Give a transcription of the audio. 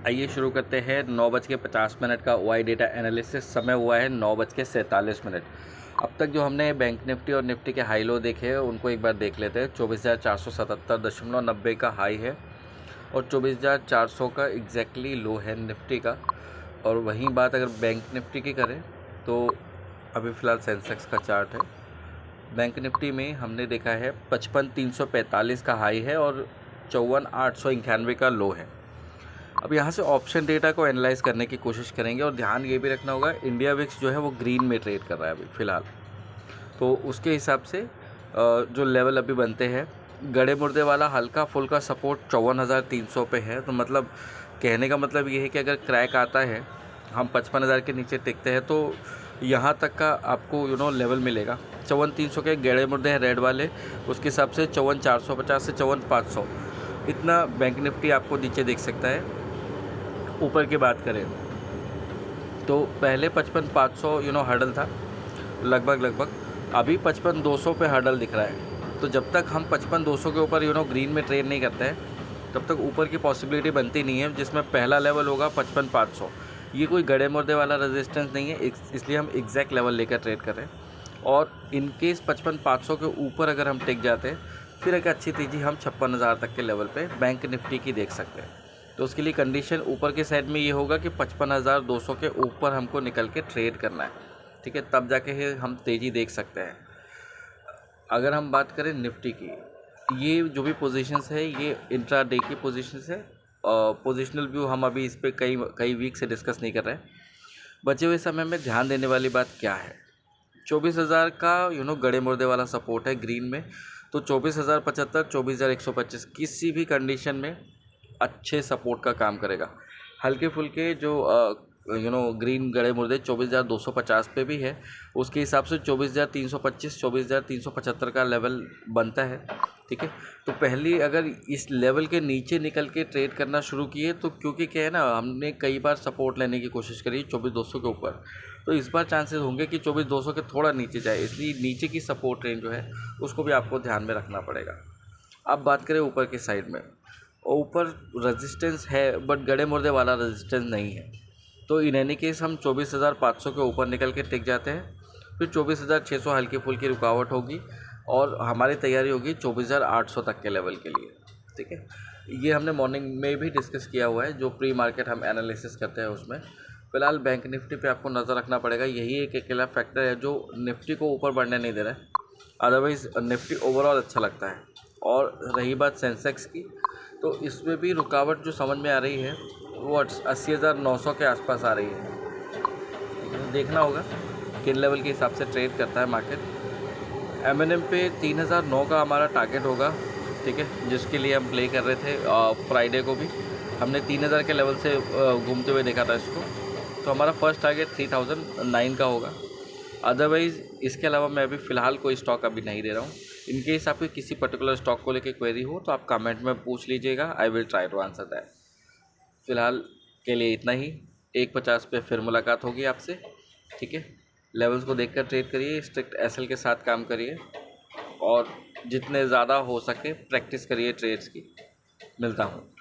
आइए शुरू करते हैं 9:50 का वाई डेटा एनालिसिस। समय हुआ है 9:47। अब तक जो हमने बैंक निफ्टी और निफ्टी के हाई लो देखे हैं उनको एक बार देख लेते हैं। 24,477.90 का हाई है और 24,400 का एग्जैक्टली लो है निफ्टी का। और वहीं बात अगर बैंक निफ्टी की करें तो अभी फ़िलहाल सेंसेक्स का चार्ट है। बैंक निफ्टी में हमने देखा है 55,345 का हाई है और 54,891 का लो है। अब यहाँ से ऑप्शन डेटा को एनालाइज करने की कोशिश करेंगे और ध्यान ये भी रखना होगा इंडिया विक्स जो है वो ग्रीन में ट्रेड कर रहा है अभी फ़िलहाल। तो उसके हिसाब से जो लेवल अभी बनते हैं, गड़े मुर्दे वाला हल्का फुल्का सपोर्ट 54,300 पे है। तो मतलब कहने का मतलब ये है कि अगर क्रैक आता है, हम 55,000 के नीचे टिकते हैं तो यहाँ तक का आपको लेवल मिलेगा। 54,300 के गड़े मुर्दे हैं रेड वाले, उसके हिसाब से 54,450 से 54,500 इतना बैंक निफ्टी आपको नीचे देख सकता है। ऊपर की बात करें तो पहले 55,500 हर्डल था लगभग। अभी 55,200 पे हर्डल दिख रहा है। तो जब तक हम 55,200 के ऊपर ग्रीन में ट्रेड नहीं करते हैं तब तक ऊपर की पॉसिबिलिटी बनती नहीं है, जिसमें पहला लेवल होगा 55,500। ये कोई गड़े मुर्दे वाला रेजिस्टेंस नहीं है, इसलिए हम एग्जैक्ट लेवल लेकर ट्रेड कर रहे हैं। और इनकेस 55,500 के ऊपर अगर हम टिक जाते हैं फिर एक अच्छी तेज़ी हम 56,000 तक के लेवल पे बैंक निफ्टी की देख सकते हैं। तो उसके लिए कंडीशन ऊपर के साइड में ये होगा कि 55,200 के ऊपर हमको निकल के ट्रेड करना है, ठीक है, तब जाके हम तेज़ी देख सकते हैं। अगर हम बात करें निफ्टी की, ये जो भी पोजीशंस है ये इंट्रा डे की पोजीशंस है। पोजिशनल व्यू हम अभी इस पर कई वीक से डिस्कस नहीं कर रहे हैं। बचे हुए समय में ध्यान देने वाली बात क्या है, 24,000 का गड़े मुर्दे वाला सपोर्ट है ग्रीन में। तो 24,075, 24,125 किसी भी कंडीशन में अच्छे सपोर्ट का काम करेगा। हल्के फुल्के जो ग्रीन गड़े मुर्दे 24,250 पे भी है, उसके हिसाब से 24,325, 24,375 का लेवल बनता है, ठीक है। तो पहली अगर इस लेवल के नीचे निकल के ट्रेड करना शुरू किए तो क्योंकि क्या है ना, हमने कई बार सपोर्ट लेने की कोशिश करी 24,200 के ऊपर, तो इस बार चांसेस होंगे कि 24,200 के थोड़ा नीचे जाए, इसलिए नीचे की सपोर्ट रेंज जो है उसको भी आपको ध्यान में रखना पड़ेगा। अब बात करें ऊपर के साइड में, ऊपर रेजिस्टेंस है बट गड़े मुर्दे वाला रेजिस्टेंस नहीं है। तो इन एनी केस हम 24,500 के ऊपर निकल के टिक जाते हैं, फिर 24,600 हल्की फुल्की रुकावट होगी और हमारी तैयारी होगी 24,800 तक के लेवल के लिए, ठीक है। ये हमने मॉर्निंग में भी डिस्कस किया हुआ है, जो प्री मार्केट हम एनालिसिस करते हैं उसमें। फ़िलहाल बैंक निफ्टी पे आपको नज़र रखना पड़ेगा, यही एक अकेला फैक्टर है जो निफ्टी को ऊपर बढ़ने नहीं दे रहा है। अदरवाइज़ निफ्टी ओवरऑल अच्छा लगता है। और रही बात सेंसेक्स की, तो इसमें भी रुकावट जो समझ में आ रही है वो 80,900 के आसपास आ रही है। देखना होगा किन लेवल के हिसाब से ट्रेड करता है मार्केट। एमएनएम पे 3,009 का हमारा टारगेट होगा, ठीक है, जिसके लिए हम प्ले कर रहे थे। फ्राइडे को भी हमने 3,000 के लेवल से घूमते हुए देखा था इसको। तो हमारा फर्स्ट टारगेट 3,009 का होगा। अदरवाइज़ इसके अलावा मैं अभी फ़िलहाल कोई स्टॉक अभी नहीं दे रहा हूँ। इनकेस आपको किसी पर्टिकुलर स्टॉक को लेकर क्वेरी हो तो आप कमेंट में पूछ लीजिएगा, I will try to answer that. फ़िलहाल के लिए इतना ही। 1:50 पे फिर मुलाकात होगी आपसे, ठीक है। लेवल्स को देखकर ट्रेड करिए, स्ट्रिक्ट एसएल के साथ काम करिए और जितने ज़्यादा हो सके प्रैक्टिस करिए ट्रेड्स की। मिलता हूँ।